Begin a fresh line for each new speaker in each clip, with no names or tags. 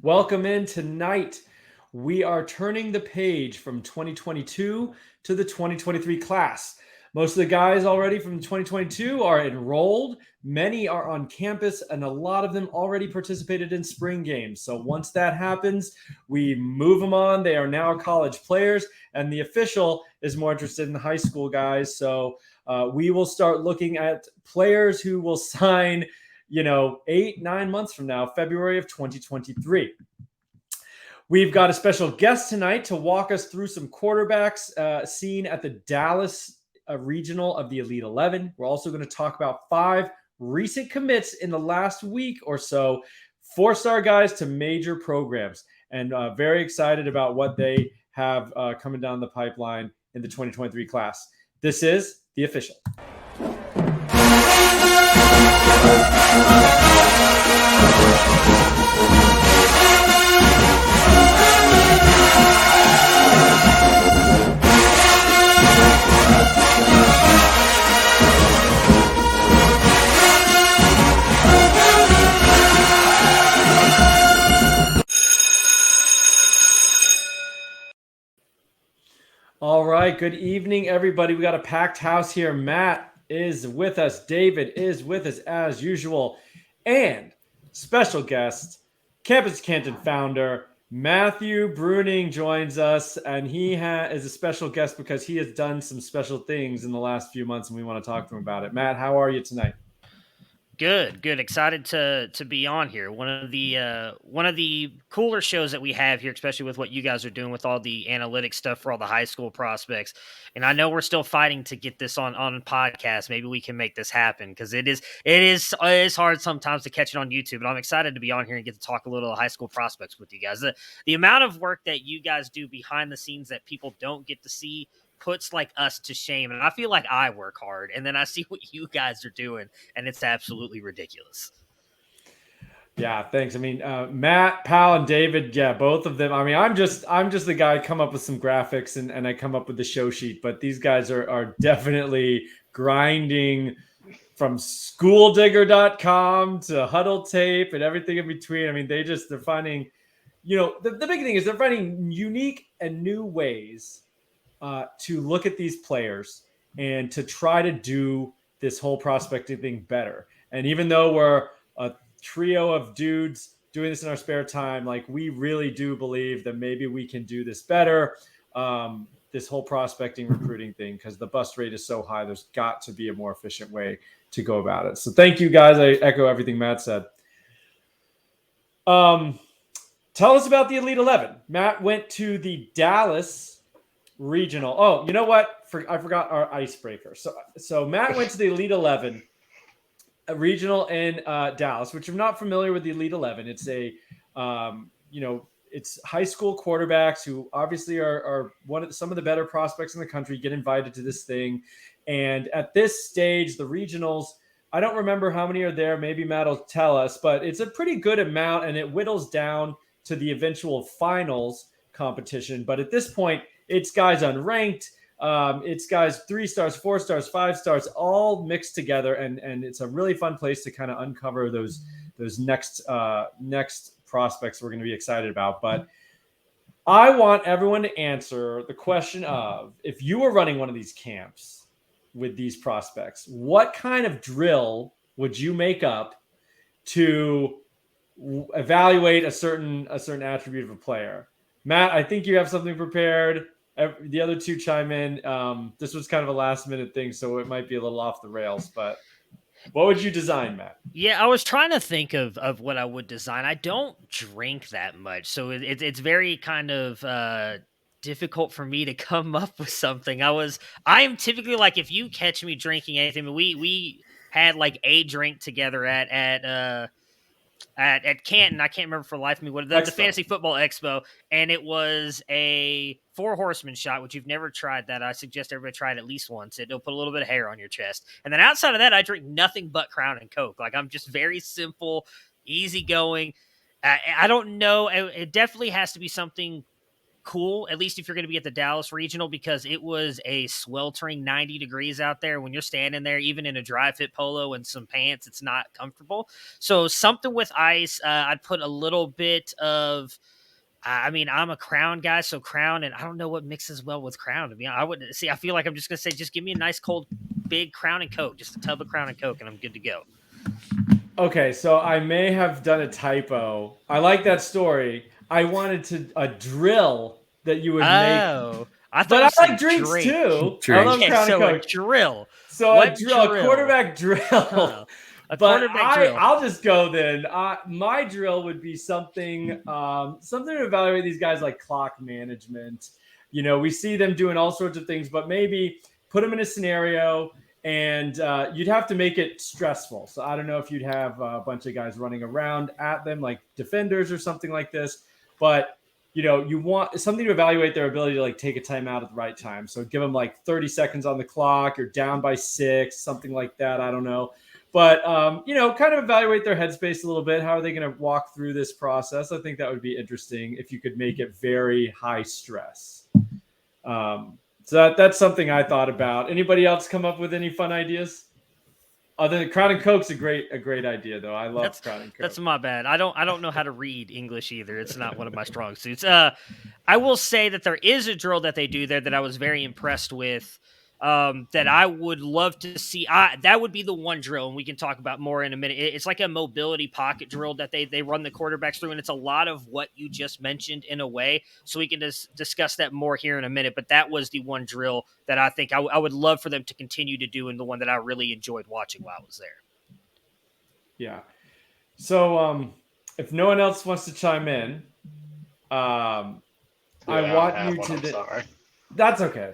Welcome in tonight. We are turning the page from 2022 to the 2023 class. Most of the guys already from 2022 are enrolled. Many are on campus, and a lot of them already participated in spring games. So once that happens, we move them on. They are now college players, and the official is more interested in the high school guys. So we will start looking at players who will sign 8-9 months from now, February of 2023. We've got a special guest tonight to walk us through some quarterbacks seen at the Dallas regional of the Elite 11. We're also going to talk about 5 recent commits in the last week or so, 4-star guys to major programs, and very excited about what they have coming down the pipeline in the 2023 class. This is The Official. All right, good evening, everybody. We got a packed house here. Matt is with us. David is with us as usual. And special guest, Campus Canton founder, Matthew Breuning joins us. And he is a special guest because he has done some special things in the last few months, and we want to talk to him about it. Matt, how are you tonight?
Good. Excited to be on here. One of the cooler shows that we have here, especially with what you guys are doing with all the analytics stuff for all the high school prospects. And I know we're still fighting to get this on podcast. Maybe we can make this happen because it is hard sometimes to catch it on YouTube. But I'm excited to be on here and get to talk a little high school prospects with you guys. The amount of work that you guys do behind the scenes that people don't get to see puts like us to shame, and I feel like I work hard, and then I see what you guys are doing, and it's absolutely ridiculous.
Yeah, thanks. I mean, Matt, Pal, and David, yeah, both of them. I mean, I'm just the guy come up with some graphics and I come up with the show sheet, but these guys are definitely grinding from schooldigger.com to huddle tape and everything in between. I mean, they're finding, the big thing is they're finding unique and new ways to look at these players and to try to do this whole prospecting thing better. And even though we're a trio of dudes doing this in our spare time, like we really do believe that maybe we can do this better. This whole prospecting recruiting thing, because the bust rate is so high, there's got to be a more efficient way to go about it. So thank you guys. I echo everything Matt said. Tell us about the Elite 11. Matt went to the Dallas regional. Oh, you know what? I forgot our icebreaker. So Matt went to the Elite 11 regional in Dallas, which I'm not familiar with the Elite 11. It's it's high school quarterbacks who obviously are some of the better prospects in the country get invited to this thing. And at this stage, the regionals, I don't remember how many are there. Maybe Matt will tell us, but it's a pretty good amount, and it whittles down to the eventual finals competition. But at this point, it's guys unranked. It's guys 3 stars, 4 stars, 5 stars, all mixed together, and it's a really fun place to kind of uncover those next prospects we're going to be excited about. But I want everyone to answer the question of, if you were running one of these camps with these prospects, what kind of drill would you make up to evaluate a certain attribute of a player? Matt, I think you have something prepared. The other two chime in. This was kind of a last minute thing, so it might be a little off the rails, but what would you design, Matt?
Yeah, I was trying to think of what I would design. I don't drink that much, so it's very kind of difficult for me to come up with something. I am typically like, if you catch me drinking anything, we had like a drink together at Canton. I can't remember for the life of me what the Fantasy Football Expo, and it was a 4 Horsemen shot, which you've never tried. That I suggest everybody try it at least once. It'll put a little bit of hair on your chest. And then outside of that, I drink nothing but Crown and Coke. Like, I'm just very simple, easygoing. I don't know. It definitely has to be something cool, at least if you're going to be at the Dallas Regional, because it was a sweltering 90 degrees out there. When you're standing there, even in a dry fit polo and some pants, it's not comfortable. So something with ice, I'd put a little bit of, I mean, I'm a Crown guy, so Crown, and I don't know what mixes well with Crown. To be honest, I wouldn't see. I feel like I'm just gonna say, just give me a nice cold, big Crown and Coke, just a tub of Crown and Coke, and I'm good to go.
Okay, so I may have done a typo. I like that story. I wanted to a drill that you would make,
Oh, I thought
but
you
I like
said
drinks
drink.
too. I
Drink.
love
Okay,
Crown and
so a
Coke.
drill.
So
What
a quarterback drill.
Huh. A
But
quarterback drill.
I'll just go then. My drill would be something something to evaluate these guys like clock management. You know, we see them doing all sorts of things, but maybe put them in a scenario and you'd have to make it stressful. So I don't know if you'd have a bunch of guys running around at them like defenders or something like this, but you know, you want something to evaluate their ability to like take a timeout at the right time. So give them like 30 seconds on the clock or down by 6, something like that. I don't know. But, you know, kind of evaluate their headspace a little bit. How are they going to walk through this process? I think that would be interesting if you could make it very high stress. So that's something I thought about. Anybody else come up with any fun ideas? Other than Crown and Coke's a great idea, though. I love Crown and Coke.
That's my bad. I don't know how to read English either. It's not one of my strong suits. I will say that there is a drill that they do there that I was very impressed with. That I would love to see. That would be the one drill, and we can talk about more in a minute. It's like a mobility pocket drill that they run the quarterbacks through, and it's a lot of what you just mentioned in a way. So we can discuss that more here in a minute. But that was the one drill that I think I would love for them to continue to do, and the one that I really enjoyed watching while I was there.
Yeah. So if no one else wants to chime in, I want you to.
Sorry.
That's okay.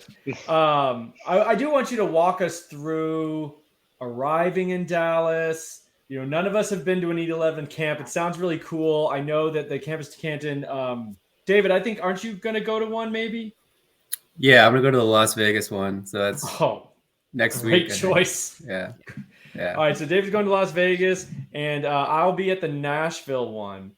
I do want you to walk us through arriving in Dallas. You know, none of us have been to an 8-11 camp. It sounds really cool. I know that the campus to Canton. David, I think, aren't you going to go to one maybe?
Yeah, I'm going to go to the Las Vegas one. So that's next week.
Great choice.
Yeah.
All right, so David's going to Las Vegas, and I'll be at the Nashville one.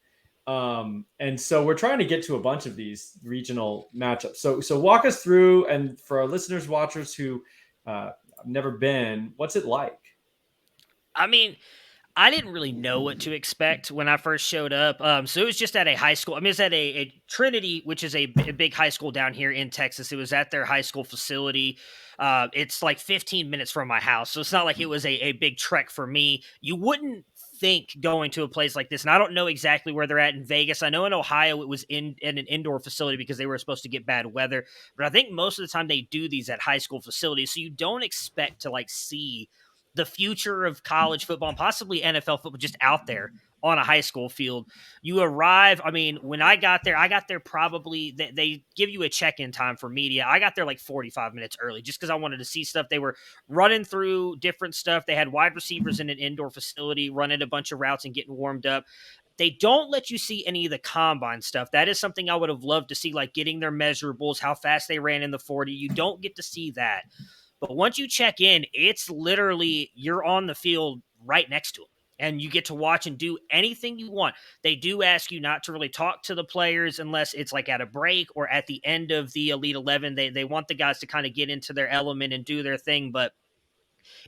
And so we're trying to get to a bunch of these regional matchups. So walk us through, and for our listeners, watchers who have never been, what's it like?
I mean, I didn't really know what to expect when I first showed up. So it was just at a high school. I mean, it's at a Trinity, which is a big high school down here in Texas. It was at their high school facility. It's like 15 minutes from my house. So it's not like it was a big trek for me. You wouldn't think going to a place like this, and I don't know exactly where they're at in Vegas. I know in Ohio it was in an indoor facility because they were supposed to get bad weather, but I think most of the time they do these at high school facilities, so you don't expect to like see the future of college football and possibly NFL football just out there on a high school field. You arrive, I mean, when I got there probably, they give you a check-in time for media. I got there like 45 minutes early just because I wanted to see stuff. They were running through different stuff. They had wide receivers in an indoor facility, running a bunch of routes and getting warmed up. They don't let you see any of the combine stuff. That is something I would have loved to see, like getting their measurables, how fast they ran in the 40. You don't get to see that. But once you check in, it's literally you're on the field right next to them. And you get to watch and do anything you want. They do ask you not to really talk to the players unless it's like at a break or at the end of the Elite 11. They want the guys to kind of get into their element and do their thing. But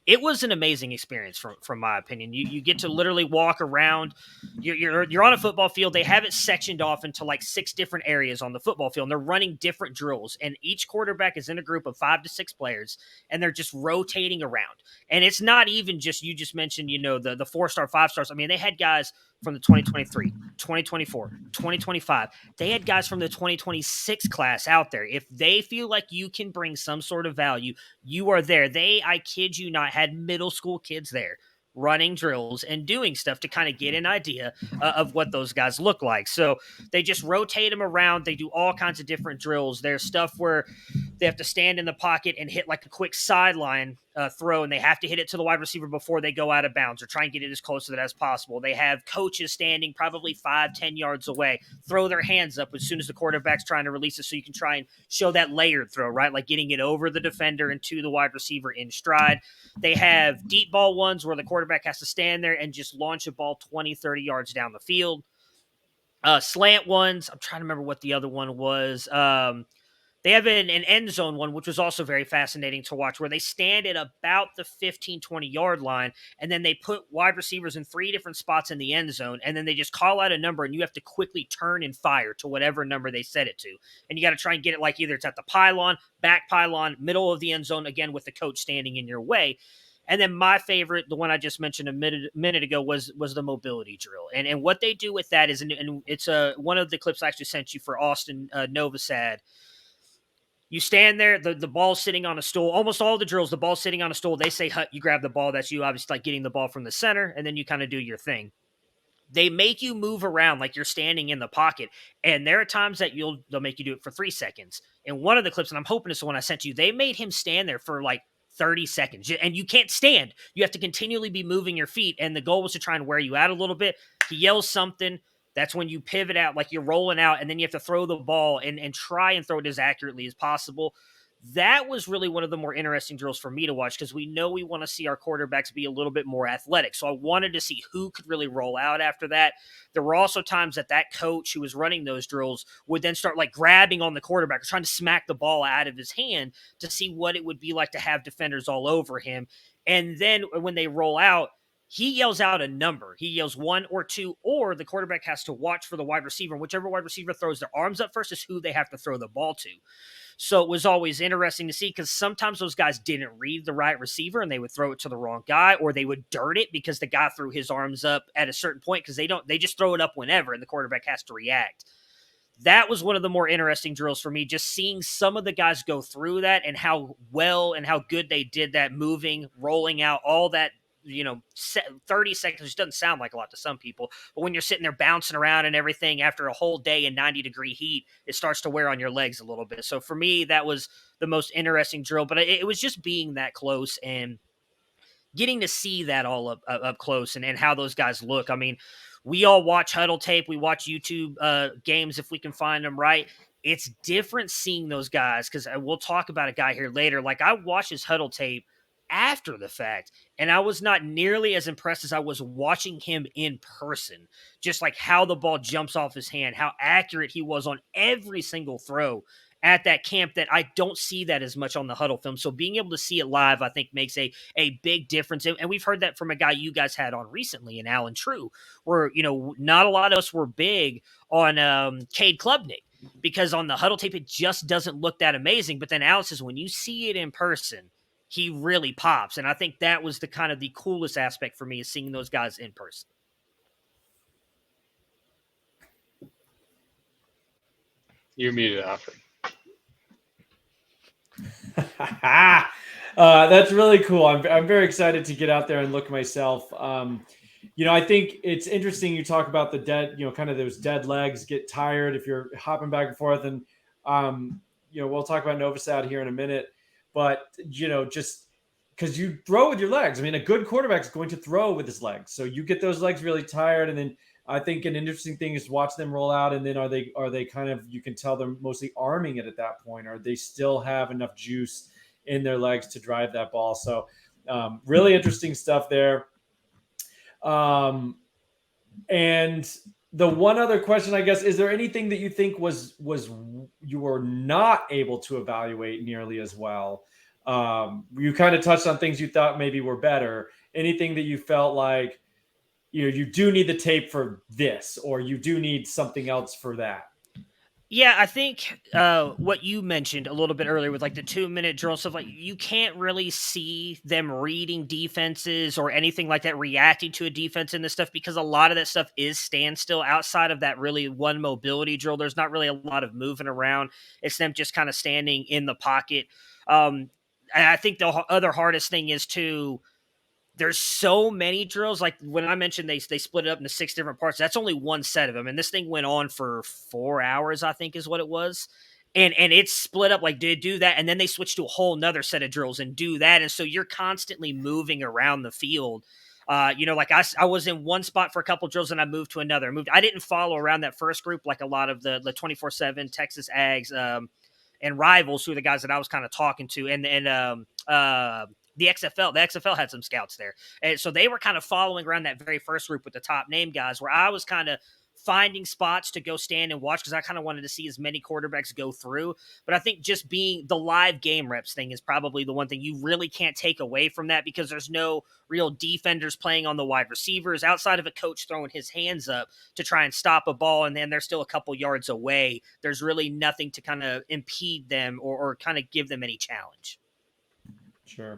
it was an amazing experience from my opinion. You get to literally walk around. You're on a football field. They have it sectioned off into like 6 different areas on the football field, and they're running different drills. And each quarterback is in a group of 5 to 6 players, and they're just rotating around. And it's not even just, you just mentioned, you know, the 4-star, 5-stars. I mean, they had guys from the 2023, 2024, 2025. They had guys from the 2026 class out there. If they feel like you can bring some sort of value, you are there. They, I kid you not, had middle school kids there running drills and doing stuff to kind of get an idea of what those guys look like. So they just rotate them around. They do all kinds of different drills. There's stuff where they have to stand in the pocket and hit like a quick sideline throw, and they have to hit it to the wide receiver before they go out of bounds or try and get it as close to it as possible. They have coaches standing probably 5-10 yards away, throw their hands up as soon as the quarterback's trying to release it so you can try and show that layered throw, right? Like getting it over the defender and to the wide receiver in stride. They have deep ball ones where the quarterback has to stand there and just launch a ball 20, 30 yards down the field. Slant ones. I'm trying to remember what the other one was. They have an end zone one, which was also very fascinating to watch, where they stand at about the 15, 20-yard line, and then they put wide receivers in 3 different spots in the end zone, and then they just call out a number, and you have to quickly turn and fire to whatever number they set it to. And you got to try and get it like either it's at the pylon, back pylon, middle of the end zone, again, with the coach standing in your way. And then my favorite, the one I just mentioned a minute ago, was the mobility drill. And what they do with that is, and it's one of the clips I actually sent you for Austin Novosad. You stand there, the ball's sitting on a stool. Almost all the drills, the ball's sitting on a stool. They say hut, you grab the ball. That's you, obviously, like getting the ball from the center, and then you kind of do your thing. They make you move around like you're standing in the pocket, and there are times that they'll make you do it for 3 seconds. In one of the clips, and I'm hoping it's the one I sent you, they made him stand there for like 30 seconds, and you can't stand. You have to continually be moving your feet, and the goal was to try and wear you out a little bit. He yells something. That's when you pivot out, like you're rolling out, and then you have to throw the ball and try and throw it as accurately as possible. That was really one of the more interesting drills for me to watch, because we know we want to see our quarterbacks be a little bit more athletic. So I wanted to see who could really roll out after that. There were also times that coach who was running those drills would then start like grabbing on the quarterback or trying to smack the ball out of his hand to see what it would be like to have defenders all over him. And then when they roll out, he yells out a number. He yells 1 or 2, or the quarterback has to watch for the wide receiver. Whichever wide receiver throws their arms up first is who they have to throw the ball to. So it was always interesting to see, because sometimes those guys didn't read the right receiver and they would throw it to the wrong guy, or they would dirt it because the guy threw his arms up at a certain point, because they just throw it up whenever and the quarterback has to react. That was one of the more interesting drills for me, just seeing some of the guys go through that and how well and how good they did that, moving, rolling out, all that. 30 seconds, which doesn't sound like a lot to some people, but when you're sitting there bouncing around and everything after a whole day in 90-degree heat, it starts to wear on your legs a little bit. So for me, that was the most interesting drill, but it was just being that close and getting to see that all up close and how those guys look. I mean, we all watch huddle tape. We watch YouTube games if we can find them, right? It's different seeing those guys, because we'll talk about a guy here later. Like, I watched his huddle tape after the fact, and I was not nearly as impressed as I was watching him in person. Just like how the ball jumps off his hand, how accurate he was on every single throw at that camp, that I don't see that as much on the huddle film. So being able to see it live, I think, makes a big difference. And we've heard that from a guy you guys had on recently, in Alan True, where, not a lot of us were big on Cade Klubnik, because on the huddle tape, it just doesn't look that amazing. But then Alan says, when you see it in person, he really pops. And I think that was the kind of the coolest aspect for me, is seeing those guys in person.
You're muted, Alfred.
That's really cool. I'm very excited to get out there and look myself. I think it's interesting you talk about the dead, kind of those dead legs get tired if you're hopping back and forth. And, we'll talk about Novosad here in a minute. But, just because you throw with your legs. I mean, a good quarterback is going to throw with his legs. So you get those legs really tired. And then I think an interesting thing is watch them roll out. And then are they kind of, you can tell they're mostly arming it at that point, or they still have enough juice in their legs to drive that ball. So really interesting stuff there. And the one other question, I guess, is there anything that you think was you were not able to evaluate nearly as well? You kind of touched on things you thought maybe were better. Anything that you felt like, you do need the tape for this, or you do need something else for that?
Yeah, I think what you mentioned a little bit earlier with like the 2-minute drill and stuff, like you can't really see them reading defenses or anything like that, reacting to a defense in this stuff, because a lot of that stuff is standstill outside of that really one mobility drill. There's not really a lot of moving around. It's them just kind of standing in the pocket. And I think the other hardest thing is there's so many drills. Like when I mentioned they split it up into 6 different parts, that's only one set of them. And this thing went on for 4 hours, I think is what it was. And it's split up, like do that. And then they switch to a whole nother set of drills and do that. And so you're constantly moving around the field. Like I was in one spot for a couple drills and I moved to another. I didn't follow around that first group like a lot of the 24/7 Texas Ags and Rivals, who are the guys that I was kind of talking to. And the XFL had some scouts there. And so they were kind of following around that very first group with the top name guys, where I was kind of finding spots to go stand and watch because I kind of wanted to see as many quarterbacks go through. But I think just being the live game reps thing is probably the one thing you really can't take away from that, because there's no real defenders playing on the wide receivers outside of a coach throwing his hands up to try and stop a ball, and then they're still a couple yards away. There's really nothing to kind of impede them or kind of give them any challenge.
Sure.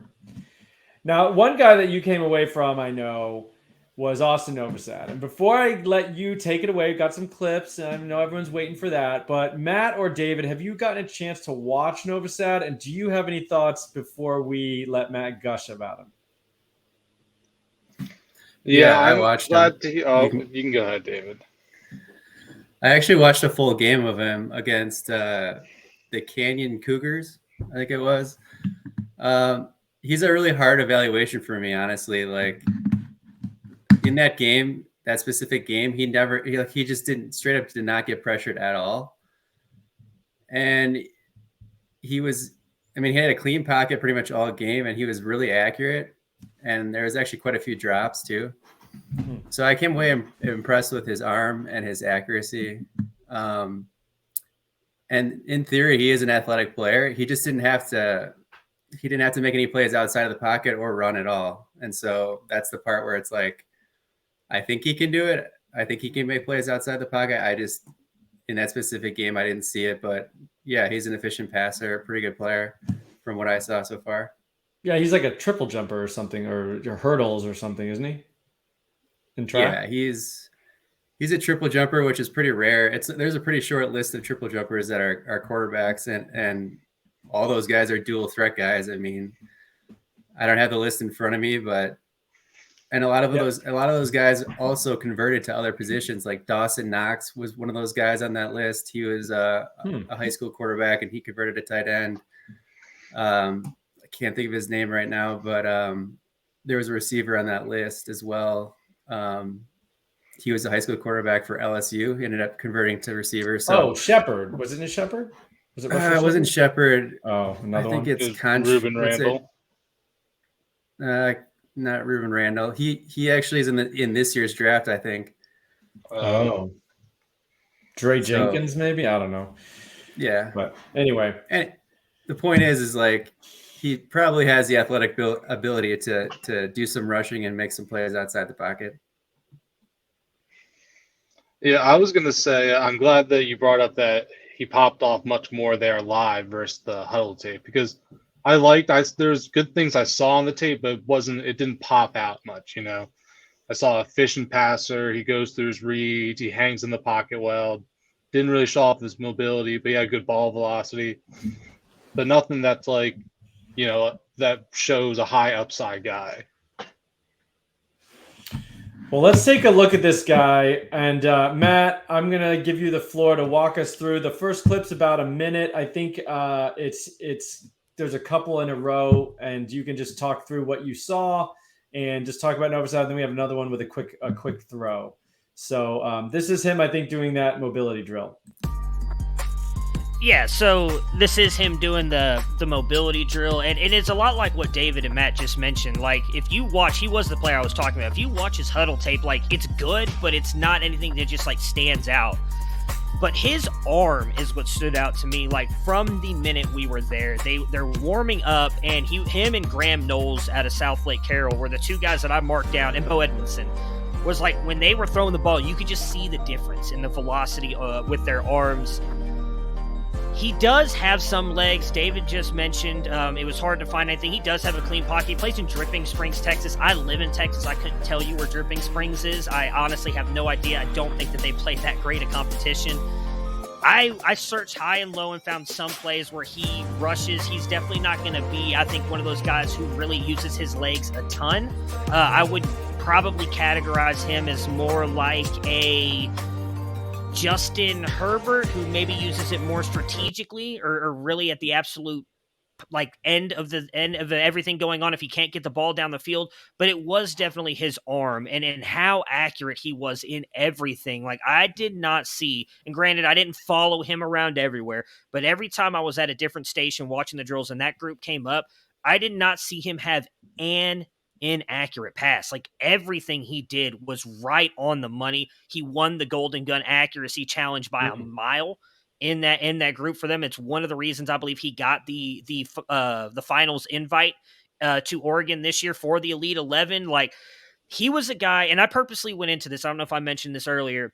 Now, one guy that you came away from, I know, was Austin Novosad. And before I let you take it away, we've got some clips, and I know everyone's waiting for that. But Matt or David, have you gotten a chance to watch Novosad? And do you have any thoughts before we let Matt gush about him?
Yeah,
I watched him.
You can go ahead, David.
I actually watched a full game of him against the Canyon Cougars, I think it was. He's a really hard evaluation for me, honestly. Like, in that game, that specific game, he just did not get pressured at all. And he had a clean pocket pretty much all game, and he was really accurate. And there was actually quite a few drops too. So I came away impressed with his arm and his accuracy. And in theory, he is an athletic player. He just didn't have to make any plays outside of the pocket or run at all. And so that's the part where it's like, I think he can do it. I think he can make plays outside the pocket. In that specific game, I didn't see it, but yeah, he's an efficient passer, pretty good player from what I saw so far.
Yeah, he's like a triple jumper or something, or hurdles or something, isn't he? In track?
Yeah, he's a triple jumper, which is pretty rare. There's a pretty short list of triple jumpers that are quarterbacks, and all those guys are dual threat guys. I mean, I don't have the list in front of me, and a lot of those guys also converted to other positions. Like Dawson Knox was one of those guys on that list. He was a high school quarterback, and he converted to tight end. I can't think of his name right now, but there was a receiver on that list as well. He was a high school quarterback for LSU. He ended up converting to receiver. So,
Shepard. Wasn't it Shepard? Was it?
It wasn't Shepard.
Oh, another one.
I think it's
Ruben Randall.
Not Ruben Randall. He actually is in this year's draft, I think.
Dre Jenkins, maybe? I don't know.
Yeah.
But anyway.
And the point is like he probably has the athletic ability to do some rushing and make some plays outside the pocket.
Yeah, I was going to say, I'm glad that you brought up that he popped off much more there live versus the huddle tape, because there's good things I saw on the tape, but it didn't pop out much, you know. I saw a efficient passer. He goes through his reads. He hangs in the pocket well. Didn't really show off his mobility, but he had good ball velocity. But nothing that's like, you know, that shows a high upside guy.
Well, let's take a look at this guy. And Matt, I'm going to give you the floor to walk us through. The first clip's about a minute. I think there's a couple in a row, and you can just talk through what you saw and just talk about Novosad. Then we have another one with a quick throw. So this is him, I think, doing that mobility drill.
Yeah, so this is him doing the mobility drill, and it's a lot like what David and Matt just mentioned. Like, if you watch, he was the player I was talking about. If you watch his huddle tape, like, it's good, but it's not anything that just, like, stands out. But his arm is what stood out to me. Like, from the minute we were there, they're warming up, and him and Graham Knowles out of South Lake Carroll were the two guys that I marked down, and Bo Edmondson. Was like, when they were throwing the ball, you could just see the difference in the velocity with their arms. He does have some legs. David just mentioned it was hard to find anything. He does have a clean pocket. He plays in Dripping Springs, Texas. I live in Texas. I couldn't tell you where Dripping Springs is. I honestly have no idea. I don't think that they play that great a competition. I searched high and low and found some plays where he rushes. He's definitely not going to be, I think, one of those guys who really uses his legs a ton. I would probably categorize him as more like a Justin Herbert, who maybe uses it more strategically or really at the absolute like end of everything going on if he can't get the ball down the field. But it was definitely his arm and how accurate he was in everything. Like, I did not see, and granted, I didn't follow him around everywhere, but every time I was at a different station watching the drills and that group came up, I did not see him have an inaccurate pass. Like everything he did was right on the money. He won the Golden Gun accuracy challenge by a mile in that group for them. It's one of the reasons I believe he got the finals invite to Oregon this year for the Elite 11. Like, he was a guy, and I purposely went into this. I don't know if I mentioned this earlier,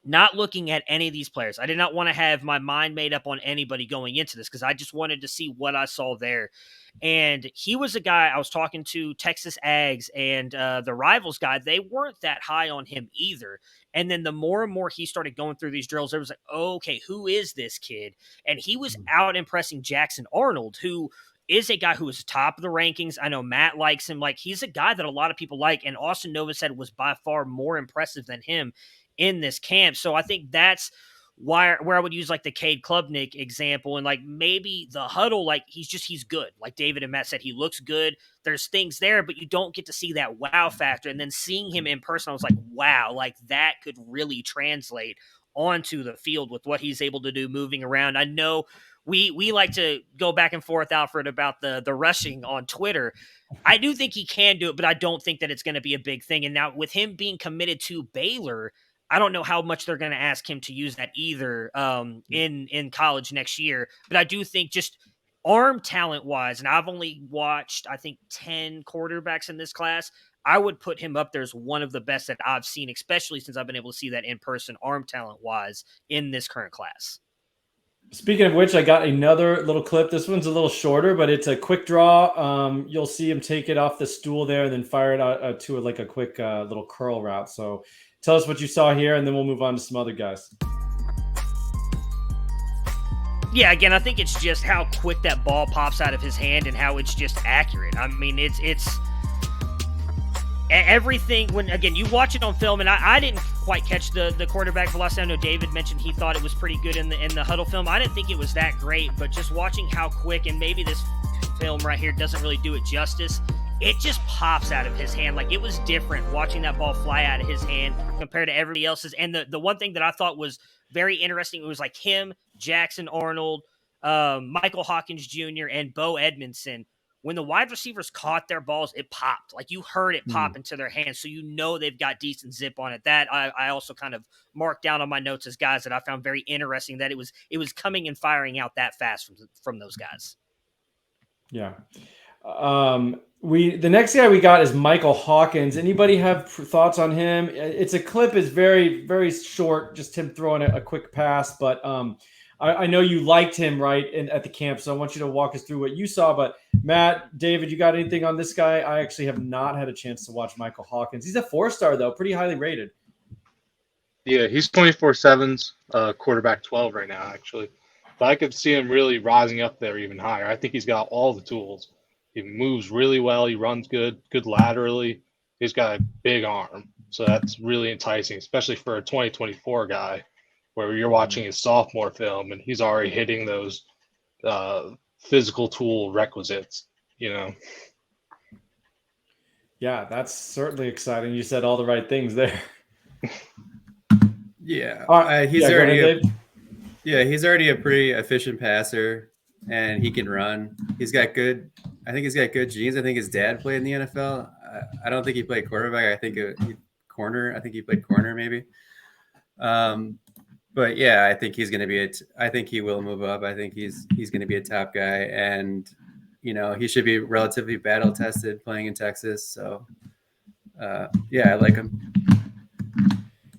not looking at any of these players. I did not want to have my mind made up on anybody going into this because I just wanted to see what I saw there. And he was a guy, I was talking to Texas Ags and the Rivals guy. They weren't that high on him either. And then the more and more he started going through these drills, it was like, oh, okay, who is this kid? And he was out impressing Jackson Arnold, who is a guy who is top of the rankings. I know Matt likes him. Like, he's a guy that a lot of people like. And Austin Novosad was by far more impressive than him in this camp. So I think that's where I would use like the Cade Klubnik example, and like maybe the huddle, like he's good. Like David and Matt said, he looks good. There's things there, but you don't get to see that wow factor. And then seeing him in person, I was like, wow, like that could really translate onto the field with what he's able to do moving around. I know we like to go back and forth, Alfred, about the rushing on Twitter. I do think he can do it, but I don't think that it's going to be a big thing. And now with him being committed to Baylor, I don't know how much they're going to ask him to use that either in college next year. But I do think just arm talent wise, and I've only watched, I think, 10 quarterbacks in this class, I would put him up there as one of the best that I've seen, especially since I've been able to see that in person arm talent wise in this current class.
Speaking of which, I got another little clip. This one's a little shorter, but it's a quick draw. You'll see him take it off the stool there and then fire it out to like a quick little curl route. So tell us what you saw here, and then we'll move on to some other guys.
Yeah, again, I think it's just how quick that ball pops out of his hand and how it's just accurate. I mean, it's everything. When, again, you watch it on film, and I didn't quite catch the quarterback velocity. I know David mentioned he thought it was pretty good in the huddle film. I didn't think it was that great, but just watching how quick, and maybe this film right here doesn't really do it justice, it just pops out of his hand. Like, it was different watching that ball fly out of his hand compared to everybody else's. And the one thing that I thought was very interesting, it was like him, Jackson Arnold, Michael Hawkins Jr., and Bo Edmondson. When the wide receivers caught their balls, it popped. Like, you heard it pop into their hands, so you know they've got decent zip on it. That I also kind of marked down on my notes as guys that I found very interesting, that it was coming and firing out that fast from those guys.
Yeah. The next guy we got is Michael Hawkins. Anybody have thoughts on him? It's a clip is very, very short, just him throwing a quick pass. But I know you liked him at the camp, so I want you to walk us through what you saw. But Matt, David, you got anything on this guy? I actually have not had a chance to watch Michael Hawkins. He's a 4-star though, pretty highly rated.
Yeah, he's 24/7's quarterback 12 right now, actually. But I could see him really rising up there even higher. I think he's got all the tools. He moves really well. He runs good laterally. He's got a big arm. So that's really enticing, especially for a 2024 guy where you're watching his sophomore film and he's already hitting those physical tool requisites, you know.
Yeah, that's certainly exciting. You said all the right things there.
Yeah. He's already a pretty efficient passer, and he can run. I think he's got good genes. I think his dad played in the NFL. I don't think he played quarterback. I think corner. I think he played corner maybe. But yeah, I think he's going to be I think he will move up. I think he's going to be a top guy, and you know, he should be relatively battle tested playing in Texas. So yeah, I like him.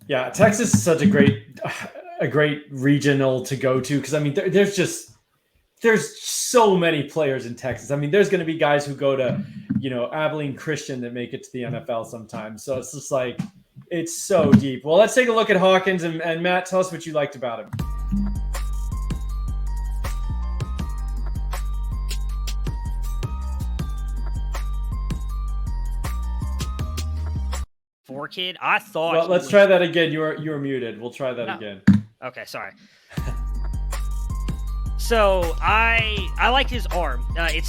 Yeah, Texas is such a great regional to go to, because I mean there's so many players in Texas. I mean, there's going to be guys who go to, you know, Abilene Christian that make it to the NFL sometimes. So it's just like, it's so deep. Well, let's take a look at Hawkins, and Matt, tell us what you liked about him.
Kid, I thought.
Well, let's try that again. You were muted. We'll try that again.
Okay, sorry. So I like his arm. I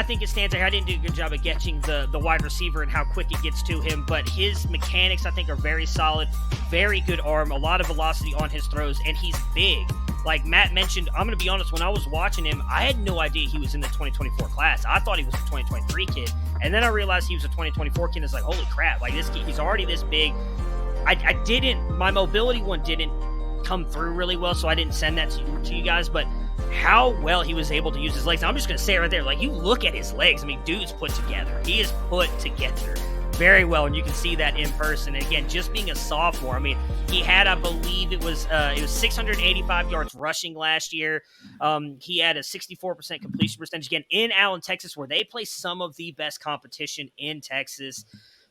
think it stands out here. I didn't do a good job of catching the wide receiver and how quick it gets to him, but his mechanics I think are very solid. Very good arm, a lot of velocity on his throws, and he's big. Like Matt mentioned, I'm going to be honest, when I was watching him, I had no idea he was in the 2024 class. I thought he was a 2023 kid. And then I realized he was a 2024 kid. It's like, holy crap, like this kid, he's already this big. My mobility one didn't come through really well, so I didn't send that to you guys, but how well he was able to use his legs. I'm just going to say it right there. Like, you look at his legs. I mean, dude's put together. He is put together very well, and you can see that in person. And again, just being a sophomore, I mean, he had, I believe it was 685 yards rushing last year. He had a 64% completion percentage, again, in Allen, Texas, where they play some of the best competition in Texas.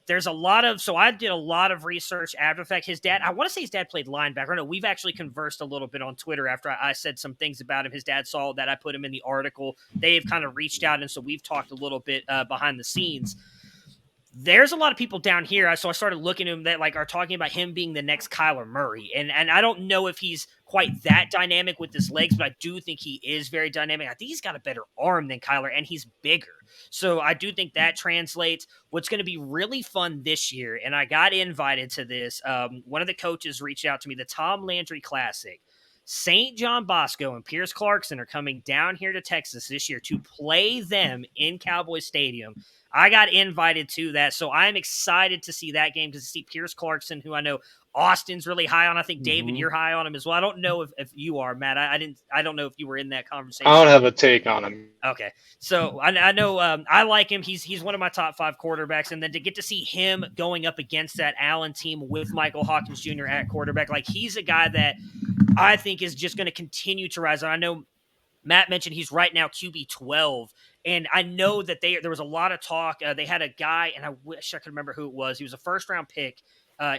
There's a lot of, so I did a lot of research after the fact. His dad, I want to say his dad played linebacker. I know we've actually conversed a little bit on Twitter after I said some things about him. His dad saw that I put him in the article. They've kind of reached out, and so we've talked a little bit behind the scenes. There's a lot of people down here, so I started looking at him that like are talking about him being the next Kyler Murray, and I don't know if he's quite that dynamic with his legs, but I do think he is very dynamic. I think he's got a better arm than Kyler, and he's bigger, so I do think that translates. What's going to be really fun this year, and I got invited to this. One of the coaches reached out to me, the Tom Landry Classic. St. John Bosco and Pierce Clarkson are coming down here to Texas this year to play them in Cowboy Stadium. I got invited to that, so I'm excited to see that game, to see Pierce Clarkson, who I know Austin's really high on. I think, David, you're high on him as well. I don't know if you are, Matt. I don't know if you were in that conversation.
I don't have a take on him.
Okay. So I know I like him. He's one of my top 5 quarterbacks, and then to get to see him going up against that Allen team with Michael Hawkins Jr. at quarterback, like he's a guy that I think is just going to continue to rise. And I know Matt mentioned he's right now QB 12, and I know that there was a lot of talk. They had a guy, and I wish I could remember who it was. He was a first-round pick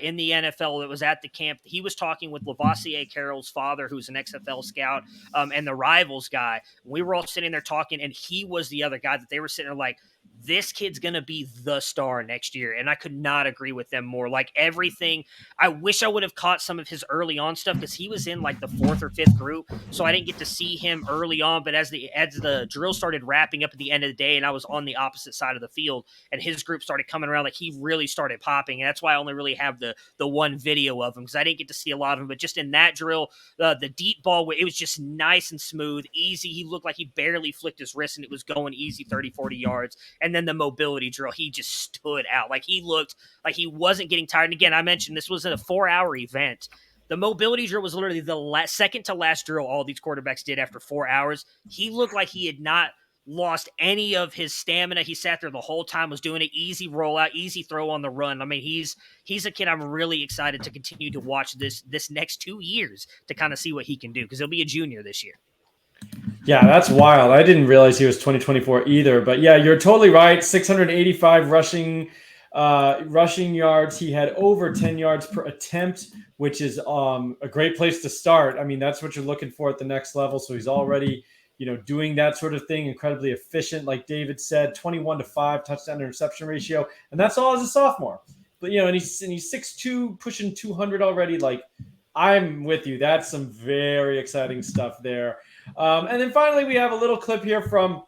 in the NFL that was at the camp. He was talking with Lavoisier Carroll's father, who's an XFL scout, and the Rivals guy. We were all sitting there talking, and he was the other guy that they were sitting there like, this kid's going to be the star next year. And I could not agree with them more. Like everything, I wish I would have caught some of his early on stuff because he was in like the 4th or 5th group. So I didn't get to see him early on. But as the drill started wrapping up at the end of the day and I was on the opposite side of the field and his group started coming around, like he really started popping. And that's why I only really have the one video of him because I didn't get to see a lot of him. But just in that drill, the deep ball, it was just nice and smooth, easy. He looked like he barely flicked his wrist and it was going easy 30, 40 yards. And then the mobility drill, he just stood out. Like he looked like he wasn't getting tired. And again, I mentioned this was a 4-hour event. The mobility drill was literally the second to last drill all these quarterbacks did after 4 hours. He looked like he had not lost any of his stamina. He sat there the whole time, was doing it, easy rollout, easy throw on the run. I mean, he's a kid I'm really excited to continue to watch this next 2 years to kind of see what he can do because he'll be a junior this year.
Yeah, that's wild. I didn't realize he was 2024 either. But yeah, you're totally right. 685 rushing yards. He had over 10 yards per attempt, which is a great place to start. I mean, that's what you're looking for at the next level. So he's already, doing that sort of thing, incredibly efficient. Like David said, 21-5 touchdown interception ratio. And that's all as a sophomore. But, and he's 6'2", pushing 200 already. Like, I'm with you. That's some very exciting stuff there. And then finally, we have a little clip here from,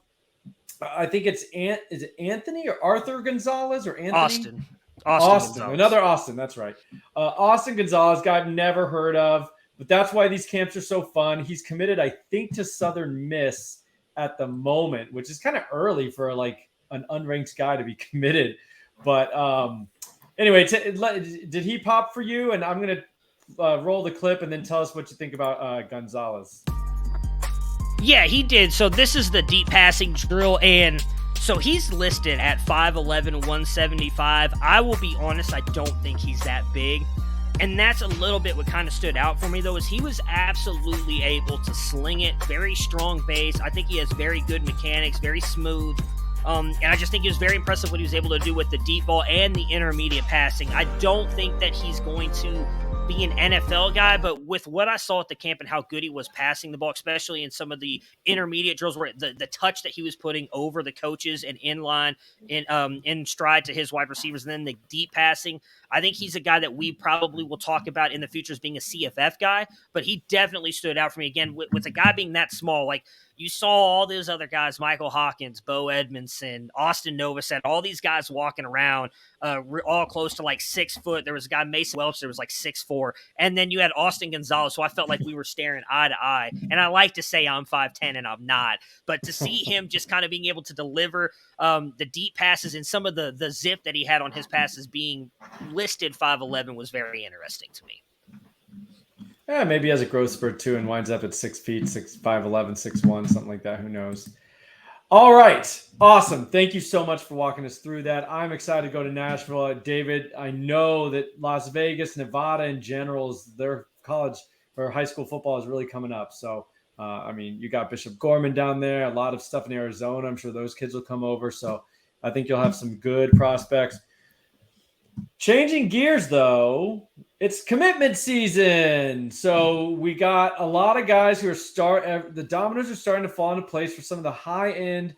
I think is it Anthony or Arthur Gonzalez or Anthony? Austin. Another Austin. That's right. Austin Gonzalez, guy I've never heard of, but that's why these camps are so fun. He's committed, I think, to Southern Miss at the moment, which is kind of early for like an unranked guy to be committed. But anyway, did he pop for you? And I'm going to roll the clip and then tell us what you think about Gonzalez.
Yeah, he did. So this is the deep passing drill, and so he's listed at 5'11", 175. I will be honest, I don't think he's that big. And that's a little bit what kind of stood out for me, though, is he was absolutely able to sling it. Very strong base. I think he has very good mechanics, very smooth. And I just think it was very impressive what he was able to do with the deep ball and the intermediate passing. I don't think that he's going to be an NFL guy, but with what I saw at the camp and how good he was passing the ball, especially in some of the intermediate drills where the touch that he was putting over the coaches and in line in stride to his wide receivers, and then the deep passing, I think he's a guy that we probably will talk about in the future as being a CFF guy, but he definitely stood out for me again with a guy being that small. Like you saw all those other guys, Michael Hawkins, Bo Edmondson, Austin Novosad, all these guys walking around all close to like 6 foot. There was a guy, Mason Welch, there was like 6'4". 6'4", and then you had Austin Gonzalez, so I felt like we were staring eye to eye. And I like to say I'm 5'10", and I'm not, but to see him just kind of being able to deliver the deep passes and some of the zip that he had on his passes being listed 5'11" was very interesting to me.
Yeah, maybe he has a growth spurt too and winds up at 6 feet, 5'11", 6'1", something like that. Who knows? All right. Awesome. Thank you so much for walking us through that. I'm excited to go to Nashville. David, I know that Las Vegas, Nevada in general, their college or high school football is really coming up. So, I mean, you got Bishop Gorman down there, a lot of stuff in Arizona. I'm sure those kids will come over. So I think you'll have some good prospects. Changing gears, though, it's commitment season. So we got a lot of guys who are the dominoes are starting to fall into place for some of the high-end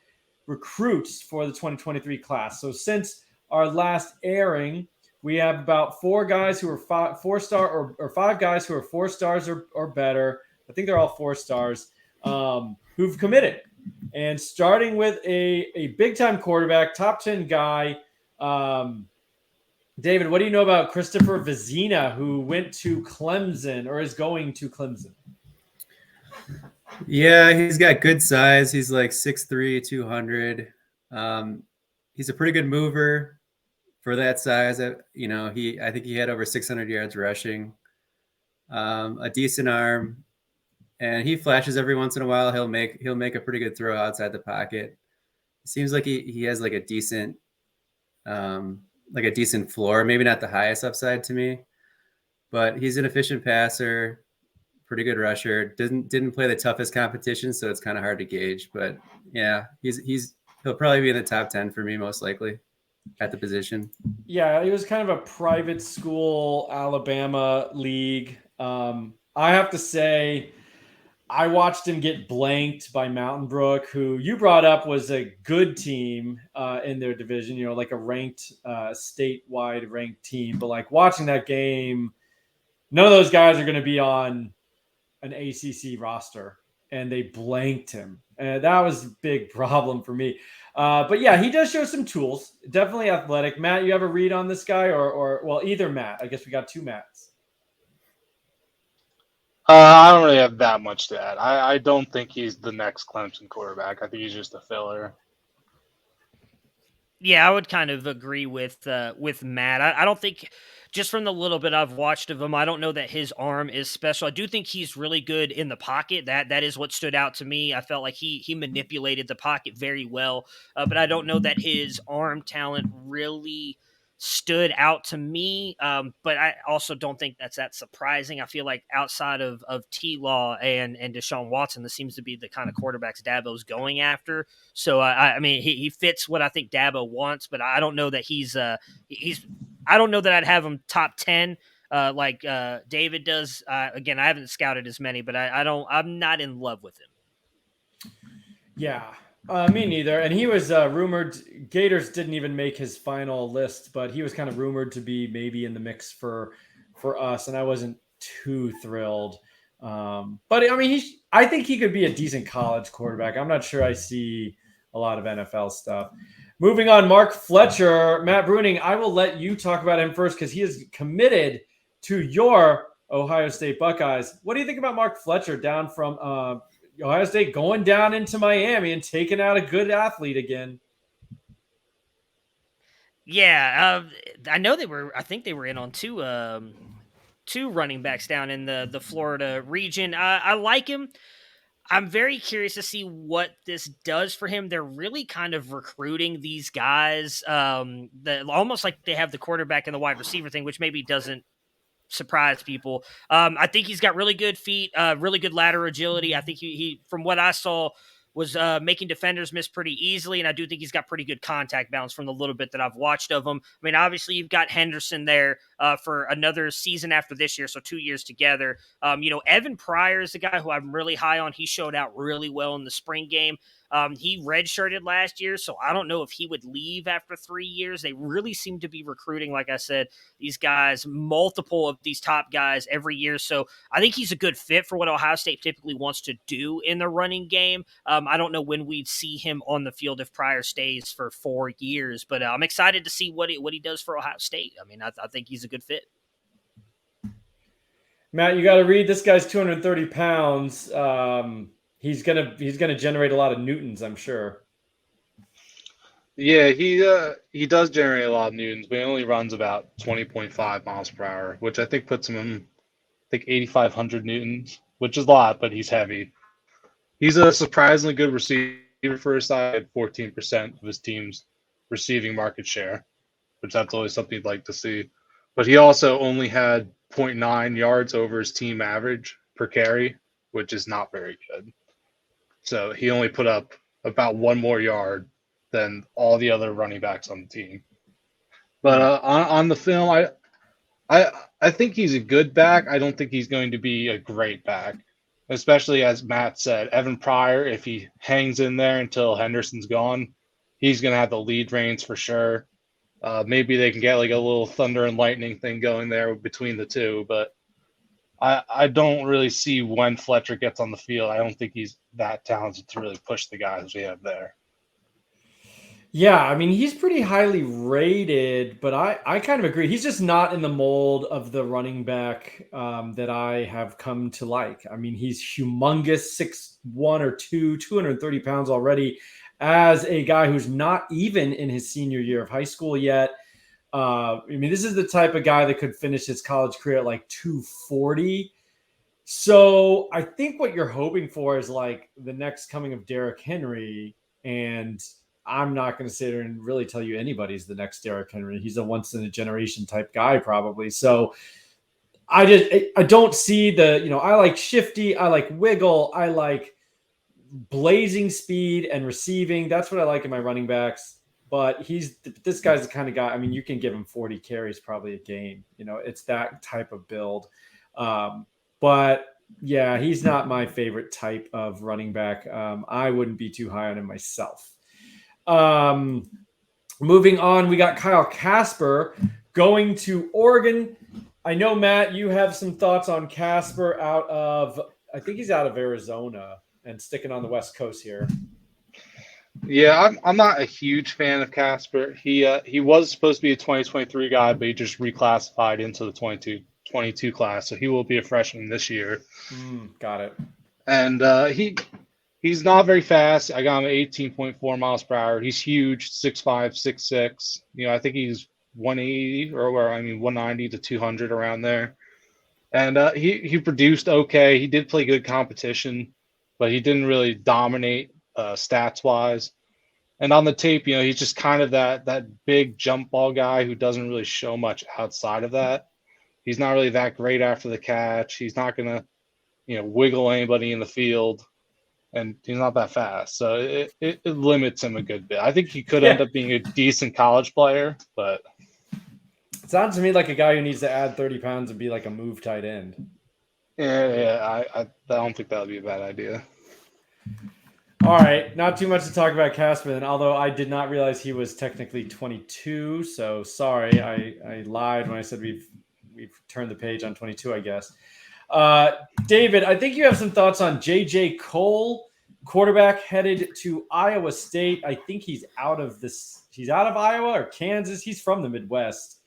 recruits for the 2023 class. So since our last airing, we have about 4 guys who are 4-star or 5 guys who are 4 stars or better. I think they're all 4 stars who've committed. And starting with a big-time quarterback, top 10 guy, David, what do you know about Christopher Vizzina, who went to Clemson or is going to Clemson?
Yeah, he's got good size. He's like 6'3", 200. He's a pretty good mover for that size. I think he had over 600 yards rushing, a decent arm, and he flashes every once in a while. He'll make a pretty good throw outside the pocket. It seems like he has like a decent floor, maybe not the highest upside to me, but he's an efficient passer, pretty good rusher. Didn't play the toughest competition, so it's kind of hard to gauge. But yeah, he'll probably be in the top 10 for me, most likely, at the position.
Yeah, he was kind of a private school Alabama league. I have to say, I watched him get blanked by Mountain Brook, who you brought up was a good team in their division, like a ranked, statewide ranked team. But like watching that game, none of those guys are going to be on an ACC roster, and they blanked him. And that was a big problem for me. But yeah, he does show some tools. Definitely athletic. Matt, you have a read on this guy, or well, either Matt. I guess we got 2 Matts.
I don't really have that much to add. I don't think he's the next Clemson quarterback. I think he's just a filler.
Yeah, I would kind of agree with Matt. I don't think, just from the little bit I've watched of him, I don't know that his arm is special. I do think he's really good in the pocket. That is what stood out to me. I felt like he manipulated the pocket very well, but I don't know that his arm talent really stood out to me. But I also don't think that's that surprising. I feel like outside of T-Law and Deshaun Watson, this seems to be the kind of quarterbacks Dabo's going after. So I mean, he fits what I think Dabo wants, but I don't know that he's I don't know that I'd have him top 10 like David does. Again, I haven't scouted as many, but I'm not in love with him.
Yeah, me neither. And he was rumored. Gators didn't even make his final list, but he was kind of rumored to be maybe in the mix for us, and I wasn't too thrilled. But I mean, I think he could be a decent college quarterback. I'm not sure I see a lot of NFL stuff. Moving on, Mark Fletcher, Matt Breuning. I will let you talk about him first because he is committed to your Ohio State Buckeyes. What do you think about Mark Fletcher down from Ohio State going down into Miami and taking out a good athlete again?
Yeah, I know I think they were in on two running backs down in the Florida region. I like him. I'm very curious to see what this does for him. They're really kind of recruiting these guys, almost like they have the quarterback and the wide receiver thing, which maybe doesn't surprise people. I think he's got really good feet, really good lateral agility. I think he from what I saw, was making defenders miss pretty easily, and I do think he's got pretty good contact balance from the little bit that I've watched of him. I mean, obviously, you've got Henderson there for another season after this year, so 2 years together. Evan Pryor is the guy who I'm really high on. He showed out really well in the spring game. He redshirted last year, so I don't know if he would leave after 3 years. They really seem to be recruiting, like I said, these guys, multiple of these top guys every year. So I think he's a good fit for what Ohio State typically wants to do in the running game. I don't know when we'd see him on the field if Pryor stays for 4 years, but I'm excited to see what he does for Ohio State. I mean, I think he's a good fit.
Matt, you got to read this guy's 230 pounds. He's gonna generate a lot of newtons, I'm sure.
Yeah, he does generate a lot of newtons, but he only runs about 20.5 miles per hour, which I think puts him in, I think 8,500 newtons, which is a lot, but he's heavy. He's a surprisingly good receiver for his side, 14% of his team's receiving market share, which that's always something you'd like to see. But he also only had 0.9 yards over his team average per carry, which is not very good. So he only put up about one more yard than all the other running backs on the team. But on the film, I think he's a good back. I don't think he's going to be a great back, especially as Matt said, Evan Pryor, if he hangs in there until Henderson's gone, he's going to have the lead reins for sure. Maybe they can get like a little thunder and lightning thing going there between the two, but I don't really see when Fletcher gets on the field. I don't think he's that talented to really push the guys we have there.
Yeah, I mean, he's pretty highly rated, but I kind of agree. He's just not in the mold of the running back that I have come to like. I mean, he's humongous, 6'1" or 230 pounds already as a guy who's not even in his senior year of high school yet. I mean, this is the type of guy that could finish his college career at like 240. So I think what you're hoping for is like the next coming of Derrick Henry, and I'm not going to sit here and really tell you anybody's the next Derrick Henry. He's a once in a generation type guy, probably. So I don't see I like shifty, I like wiggle, I like blazing speed and receiving. That's what I like in my running backs. But this guy's the kind of guy. I mean, you can give him 40 carries probably a game. It's that type of build. But yeah, he's not my favorite type of running back. I wouldn't be too high on him myself. Moving on, we got Kyle Casper going to Oregon. I know, Matt, you have some thoughts on Casper I think he's out of Arizona and sticking on the West Coast here.
Yeah, I'm not a huge fan of Casper. He was supposed to be a 2023 guy, but he just reclassified into the 22 class, so he will be a freshman this year.
Got it.
And he's not very fast. I got him at 18.4 miles per hour. He's huge, 6'5", 6'6". I think he's 180 190 to 200 around there. And he produced okay. He did play good competition, but he didn't really dominate stats wise. And on the tape, he's just kind of that big jump ball guy who doesn't really show much outside of that. He's not really that great after the catch. He's not going to, wiggle anybody in the field, and he's not that fast. So it limits him a good bit. I think he could end up being a decent college player, but
it sounds to me like a guy who needs to add 30 pounds and be like a move tight end.
Yeah, I don't think that would be a bad idea.
All right, not too much to talk about Kasper then, although I did not realize he was technically 22, so sorry, I lied when I said we've turned the page on 22, I guess. David, I think you have some thoughts on J.J. Kohl, quarterback headed to Iowa State. I think he's out of Iowa or Kansas. He's from the Midwest,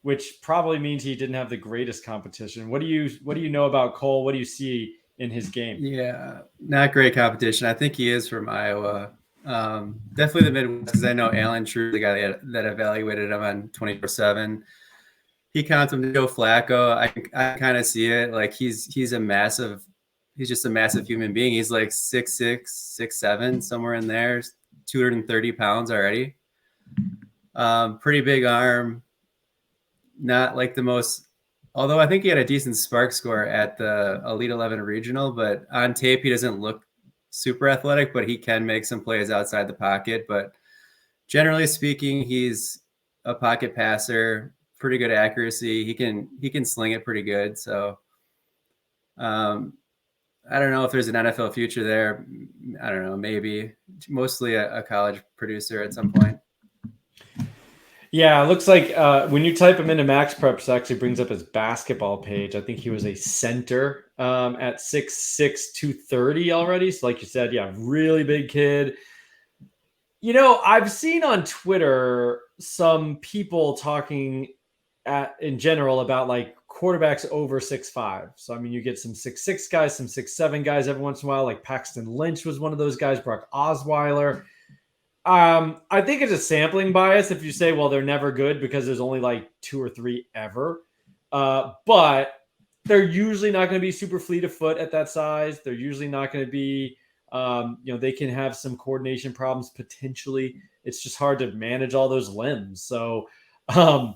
which probably means he didn't have the greatest competition. What do you know about Kohl? What do you see in his game?
Yeah, not great competition. I think he is from Iowa. Definitely the Midwest, because I know Alan True, the guy that evaluated him on 24/7. He counts him to Joe Flacco. I kind of see it. Like he's just a massive human being. He's like 6'6", 6'7", somewhere in there, 230 pounds already. Pretty big arm. Not like the most, although I think he had a decent spark score at the Elite 11 regional, but on tape, he doesn't look super athletic, but he can make some plays outside the pocket. But generally speaking, he's a pocket passer, pretty good accuracy. He can sling it pretty good. So I don't know if there's an NFL future there. I don't know, maybe. Mostly a college producer at some point.
Yeah, it looks like when you type him into Max Preps, it actually brings up his basketball page. I think he was a center at 6'6", 230 already. So like you said, yeah, really big kid. I've seen on Twitter some people talking in general about like quarterbacks over 6'5". So, I mean, you get some 6'6" guys, some 6'7" guys every once in a while, like Paxton Lynch was one of those guys, Brock Osweiler. I think it's a sampling bias if you say, well, they're never good because there's only like 2 or 3 ever. But they're usually not going to be super fleet of foot at that size. They're usually not going to be, they can have some coordination problems potentially. It's just hard to manage all those limbs. So, I'm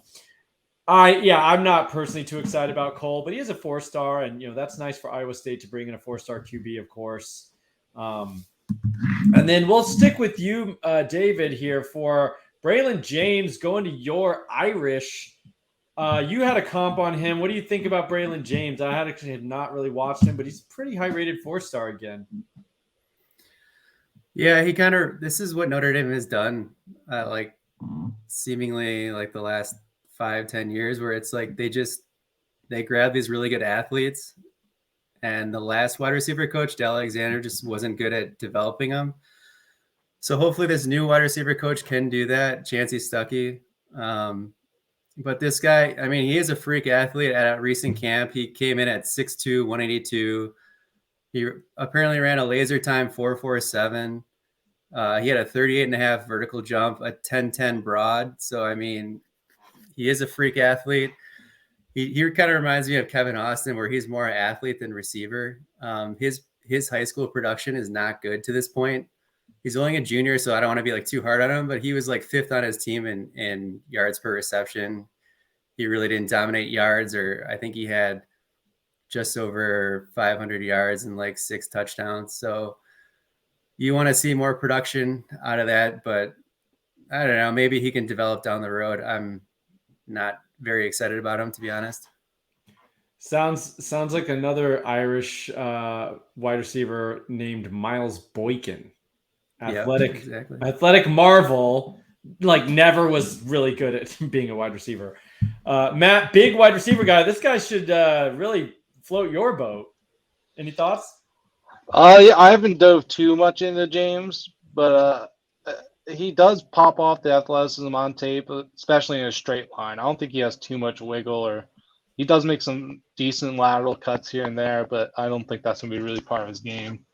not personally too excited about Kohl, but he is a 4-star, and that's nice for Iowa State to bring in a 4-star QB, of course. And then we'll stick with you, David, here for Braylon James going to your Irish. You had a comp on him. What do you think about Braylon James? I had not really watched him, but he's pretty high-rated 4-star again.
Yeah, this is what Notre Dame has done, seemingly like the last 5-10 years, where it's like they grab these really good athletes, and the last wide receiver coach, Dale Alexander, just wasn't good at developing them. So hopefully this new wide receiver coach can do that, Chancey Stuckey. But this guy, I mean, he is a freak athlete. At a recent camp, he came in at 6'2", 182. He apparently ran a laser time 4.47. He had a 38.5 vertical jump, a 10.10 broad. So, I mean, he is a freak athlete. He kind of reminds me of Kevin Austin, where he's more athlete than receiver. His high school production is not good to this point. He's only a junior, so I don't want to be like too hard on him, but he was like 5th on his team in yards per reception. He really didn't dominate yards, or I think he had just over 500 yards and like 6 touchdowns. So you want to see more production out of that, but I don't know, maybe he can develop down the road. I'm not very excited about him, to be honest.
Sounds like another Irish wide receiver named Miles Boykin. Athletic marvel, like never was really good at being a wide receiver. Matt, big wide receiver guy. This guy should really float your boat. Any thoughts?
I haven't dove too much into James, but he does pop off the athleticism on tape, especially in a straight line. I don't think he has too much wiggle, or he does make some decent lateral cuts here and there, but I don't think that's going to be really part of his game.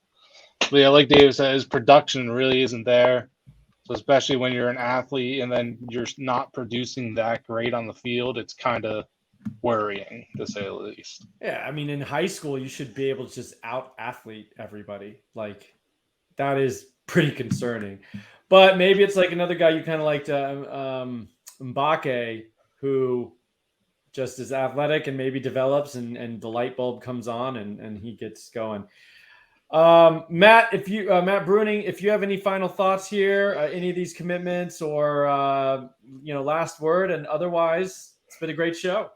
But yeah, like David said, his production really isn't there. So especially when you're an athlete and then you're not producing that great on the field, it's kind of worrying, to say the least.
Yeah, I mean, in high school, you should be able to just out-athlete everybody. Like, that is pretty concerning. But maybe it's like another guy you kind of liked, Mbake, who just is athletic and maybe develops and the light bulb comes on and he gets going. Matt, Matt Breuning, if you have any final thoughts here, any of these commitments or, last word, and otherwise it's been a great show.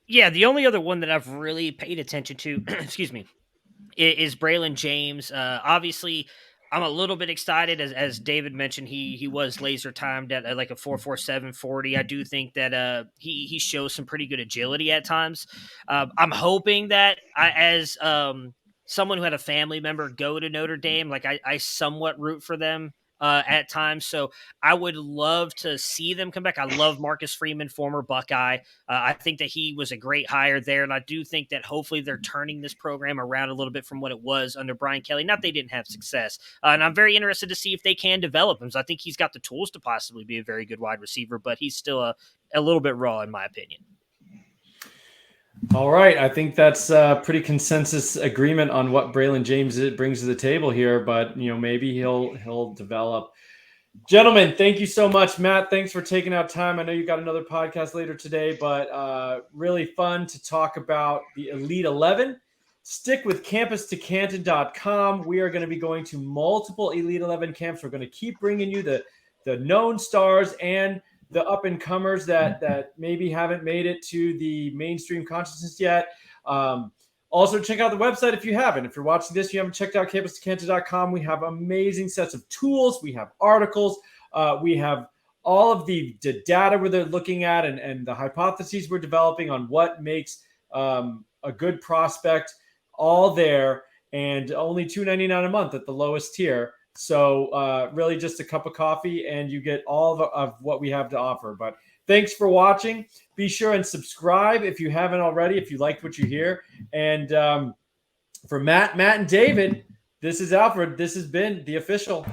Yeah. The only other one that I've really paid attention to, excuse me, is Braylon James. Obviously I'm a little bit excited, as David mentioned. He was laser timed at like a 4.47 40. I do think that he shows some pretty good agility at times. I'm hoping that as someone who had a family member go to Notre Dame, like I somewhat root for them at times. So I would love to see them come back. I love Marcus Freeman, former Buckeye. I think that he was a great hire there. And I do think that hopefully they're turning this program around a little bit from what it was under Brian Kelly. Not that they didn't have success. And I'm very interested to see if they can develop him. So I think he's got the tools to possibly be a very good wide receiver, but he's still a little bit raw in my opinion.
All right. I think that's a pretty consensus agreement on what Braylon James brings to the table here, but maybe he'll develop. Gentlemen, thank you so much. Matt, thanks for taking out time. I know you got another podcast later today, but really fun to talk about the Elite 11. Stick with campustocanton.com. We are going to be going to multiple Elite 11 camps. We're going to keep bringing you the known stars and the up-and-comers that maybe haven't made it to the mainstream consciousness yet. Also, check out the website if you haven't. If you're watching this, you haven't checked out campustocanton.com. We have amazing sets of tools. We have articles. We have all of the data we're looking at and the hypotheses we're developing on what makes a good prospect, all there, and only $2.99 a month at the lowest tier. So really just a cup of coffee and you get all of what we have to offer. But Thanks for watching. Be sure and subscribe if you haven't already, if you liked what you hear. And for Matt, and David, this is Alfred. This has been The Official.